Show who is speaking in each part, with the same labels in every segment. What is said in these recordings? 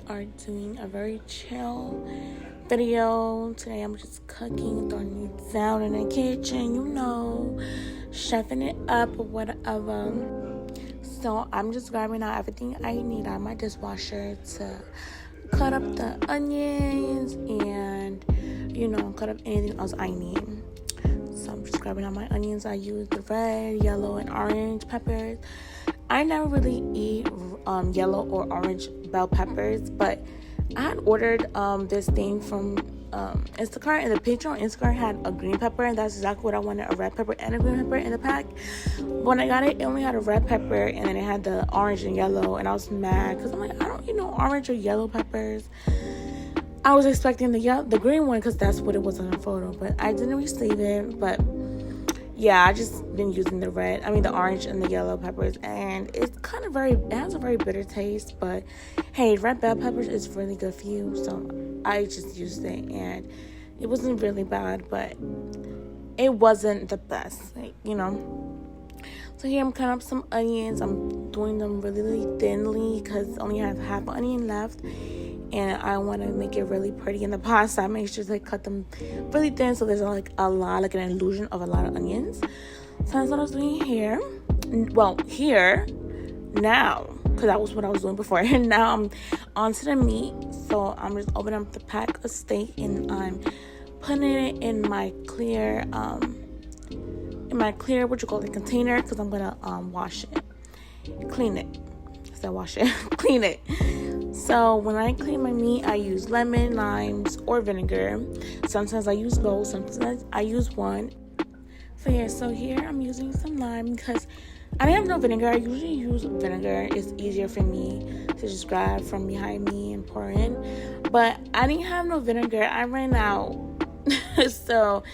Speaker 1: are doing a very chill video. Today I'm just cooking, throwing it down in the kitchen, chefing it up or whatever. So I'm just grabbing out everything I need out of my dishwasher to cut up the onions and, cut up anything else I need. So I'm just grabbing out my onions. I use the red, yellow, and orange peppers. I never really eat yellow or orange bell peppers, but I had ordered this thing from Instacart, and the picture on Instacart had a green pepper, and that's exactly what I wanted, a red pepper and a green pepper in the pack. When I got it, it only had a red pepper, and then it had the orange and yellow, and I was mad because I'm like, I don't eat no orange or yellow peppers. I was expecting the green one because that's what it was on the photo, but I didn't receive it. But yeah, I just been using the orange and the yellow peppers, and it's it has a very bitter taste, but hey, red bell peppers is really good for you, so I just used it, and it wasn't really bad, but it wasn't the best, So here I'm cutting up some onions. I'm doing them really, really thinly because I only have half an onion left, and I want to make it really pretty in the pasta. I make sure to cut them really thin so there's an illusion of a lot of onions. So that's what I was doing here. Well, here now, because that was what I was doing before. And now I'm onto the meat. So I'm just opening up the pack of steak, and I'm putting it in my clear container, because I'm gonna wash it, clean it. Clean it. So when I clean my meat, I use lemon, limes, or vinegar. Sometimes I use both. Sometimes I use one. So here I'm using some lime because I didn't have no vinegar. I usually use vinegar. It's easier for me to just grab from behind me and pour in. But I didn't have no vinegar. I ran out. So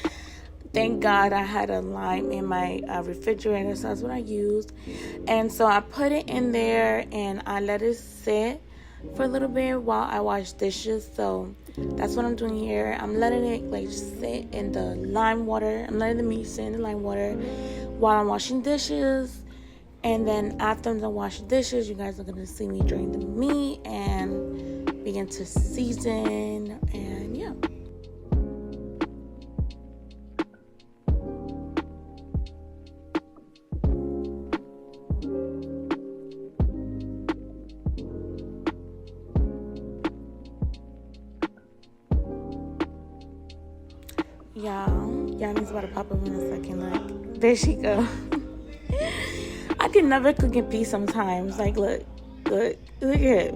Speaker 1: thank God I had a lime in my refrigerator. So that's what I used. And so I put it in there and I let it sit for a little bit while I wash dishes. So that's what I'm doing here. I'm letting it just sit in the lime water. I'm letting the meat sit in the lime water while I'm washing dishes. And then after I'm done washing dishes, you guys are going to see me drain the meat and begin to season. And yeah. Y'all about to pop up in a second. There she go. I can never cook in peace sometimes. Look at it.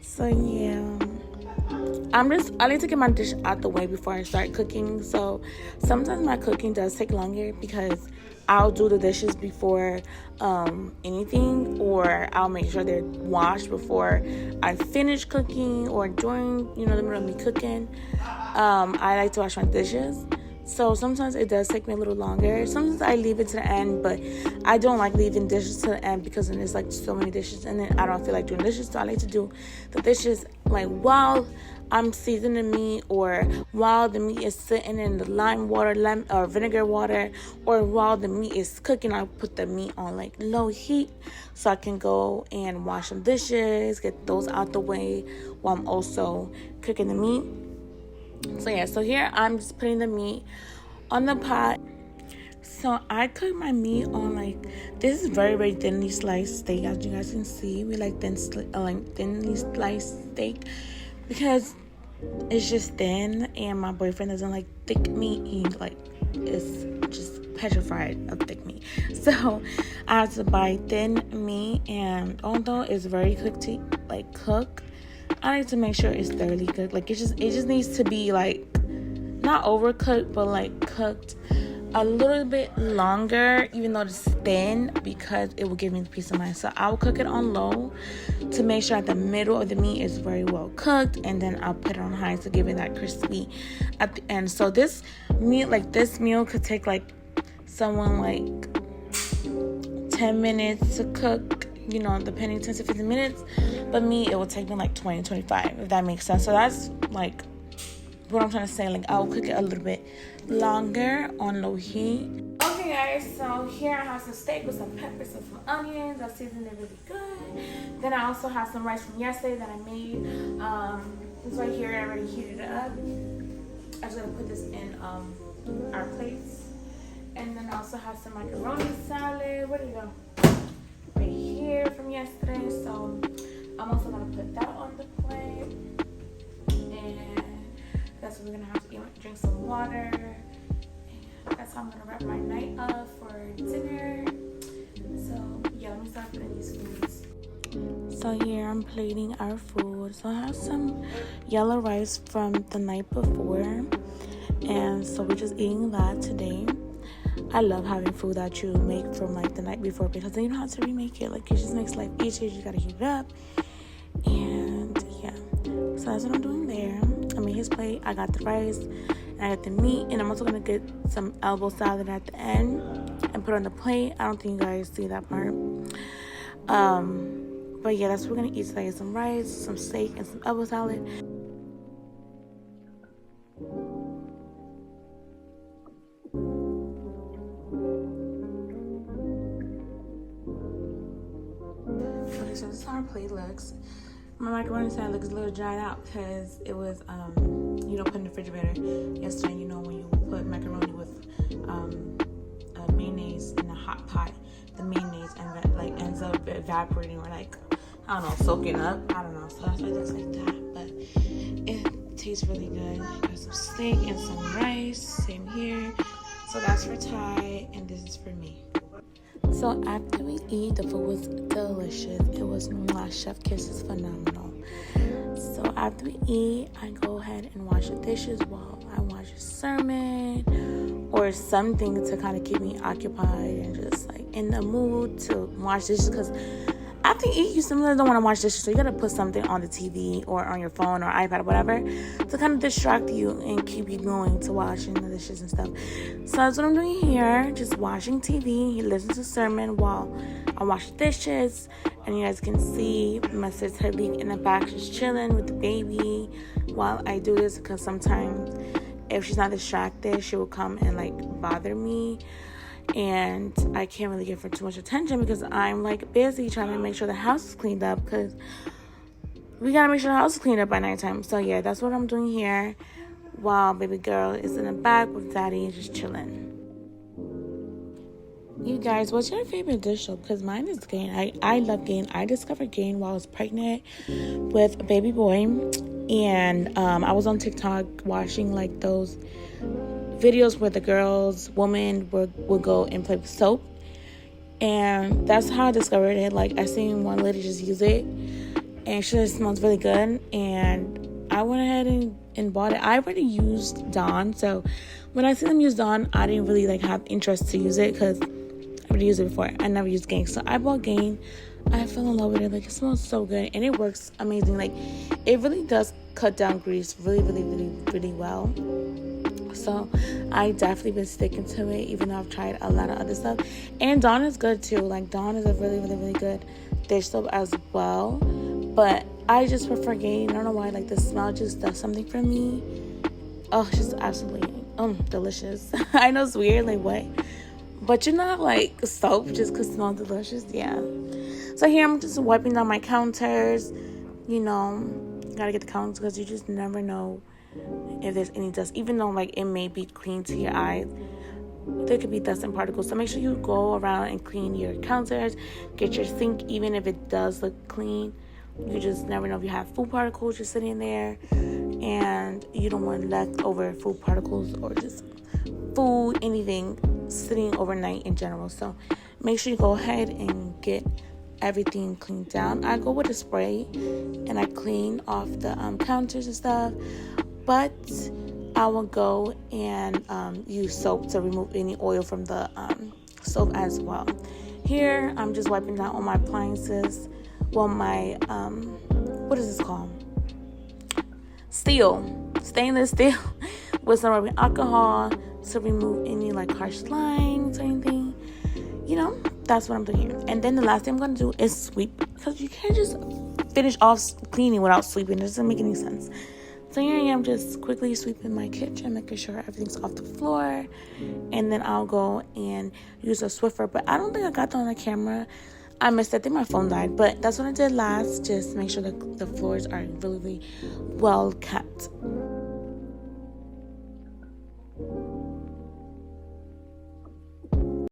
Speaker 1: So yeah, I like to get my dish out the way before I start cooking. So sometimes my cooking does take longer because I'll do the dishes before anything, or I'll make sure they're washed before I finish cooking, or during the middle of me cooking. I like to wash my dishes. So sometimes it does take me a little longer. Sometimes I leave it to the end, but I don't like leaving dishes to the end because then there's so many dishes, and then I don't feel like doing dishes. So I like to do the dishes while I'm seasoning meat, or while the meat is sitting in the lime water, or vinegar water, or while the meat is cooking. I put the meat on low heat so I can go and wash some dishes, get those out the way while I'm also cooking the meat. So here I'm just putting the meat on the pot. So I cook my meat on this is very, very thinly sliced steak, as you guys can see. We like thinly sliced steak because it's just thin, and my boyfriend doesn't like thick meat. He is just petrified of thick meat. So I have to buy thin meat, and although it's very quick to cook, I like to make sure it's thoroughly cooked. It just needs to be not overcooked, but cooked a little bit longer, even though it's thin, because it will give me the peace of mind. So I'll cook it on low to make sure that the middle of the meat is very well cooked, and then I'll put it on high to give it that crispy at the end. So this meal could take someone 10 minutes to cook, depending, 10 to 15 minutes. But me, it will take me 20, 25, if that makes sense. So that's what I'm trying to say. I'll cook it a little bit longer on low heat. Okay, guys, so here I have some steak with some peppers and some onions. I seasoned it really good. Then I also have some rice from yesterday that I made. It's right here. I already heated it up. I'm just gonna put this in our plates. And then I also have some macaroni salad. Where did it go? Right here from yesterday. So I'm also gonna put that on the plate. And that's what we're gonna have to eat. Drink some water. That's how I'm gonna wrap my night up for dinner. So yeah, let me start putting these foods. So here I'm plating our food. So I have some yellow rice from the night before, and so we're just eating that today. I love having food that you make from like the night before, because then you don't have to remake it. Like, it just makes life easier. You gotta heat it up, and yeah. So that's what I'm doing there. I made his plate. I got the rice. I got the meat, and I'm also gonna get some elbow salad at the end and put it on the plate. I don't think you guys see that part. But yeah, that's what we're gonna eat today. Some rice, some steak, and some elbow salad. Okay, so this is how our plate looks. My macaroni salad looks a little dried out because it was, put in the refrigerator yesterday. You know, when you put macaroni with mayonnaise in a hot pot, the mayonnaise ends up evaporating, or I don't know, soaking up. I don't know. So that's why it looks like that. But it tastes really good. Got some steak and some rice. Same here. So that's for Ty, and this is for me. So after we eat, the food was delicious. It was chef kisses, phenomenal. So after we eat, I go ahead and wash the dishes while I watch a sermon or something to kind of keep me occupied and just like in the mood to wash dishes, because after you eat, you sometimes don't want to wash dishes, so you gotta put something on the TV or on your phone or iPad or whatever to kind of distract you and keep you going to washing the dishes and stuff. So that's what I'm doing here, just watching TV, listen to a sermon while I wash the dishes. And you guys can see my sister Heyyyyyyyyy in the back, just chilling with the baby while I do this, because sometimes if she's not distracted, she will come and like bother me. And I can't really give her too much attention because I'm like busy trying to make sure the house is cleaned up, because we gotta make sure the house is cleaned up by nighttime. So yeah, that's what I'm doing here while baby girl is in the back with daddy just chilling. You guys, what's your favorite dish though? Because mine is Gain. I love Gain. I discovered Gain while I was pregnant with a baby boy, and I was on TikTok watching like those videos where the woman would go and play with soap, and that's how I discovered it. Like, I seen one lady just use it, and she just smells really good, and I went ahead and bought it. I already used Dawn, so when I see them use Dawn, I didn't really like have interest to use it because I already used it before. I never used Gain, so I bought Gain. I fell in love with it. Like, it smells so good, and it works amazing. Like, it really does cut down grease really, really, really, really well. So I definitely been sticking to it, even though I've tried a lot of other stuff. And Dawn is good too. Like, Dawn is a really, really, really good dish soap as well. But I just prefer Gain. I don't know why. Like, the smell just does something for me. Oh, it's just absolutely delicious. I know it's weird, like, what? But you know, like, soap just could smell delicious. Yeah. So here I'm just wiping down my counters. You know, gotta get the counters because you just never know if there's any dust. Even though, like, it may be clean to your eyes, there could be dust and particles. So make sure you go around and clean your counters. Get your sink, even if it does look clean. You just never know if you have food particles just sitting there, and you don't want leftover food particles or just food, anything sitting overnight in general. So make sure you go ahead and get everything cleaned down. I go with a spray and I clean off the counters and stuff, but I will go and use soap to remove any oil from the soap as well. Here I'm just wiping down all my appliances. Well, my what is this called? Stainless steel with some rubbing alcohol to remove any like harsh lines or anything. You know, that's what I'm doing here. And then the last thing I'm going to do is sweep, because you can't just finish off cleaning without sweeping. It doesn't make any sense. So here I am just quickly sweeping my kitchen, making sure everything's off the floor. And then I'll go and use a Swiffer. But I don't think I got that on the camera. I missed it. I think my phone died. But that's what I did last. Just make sure that the floors are really, really well kept.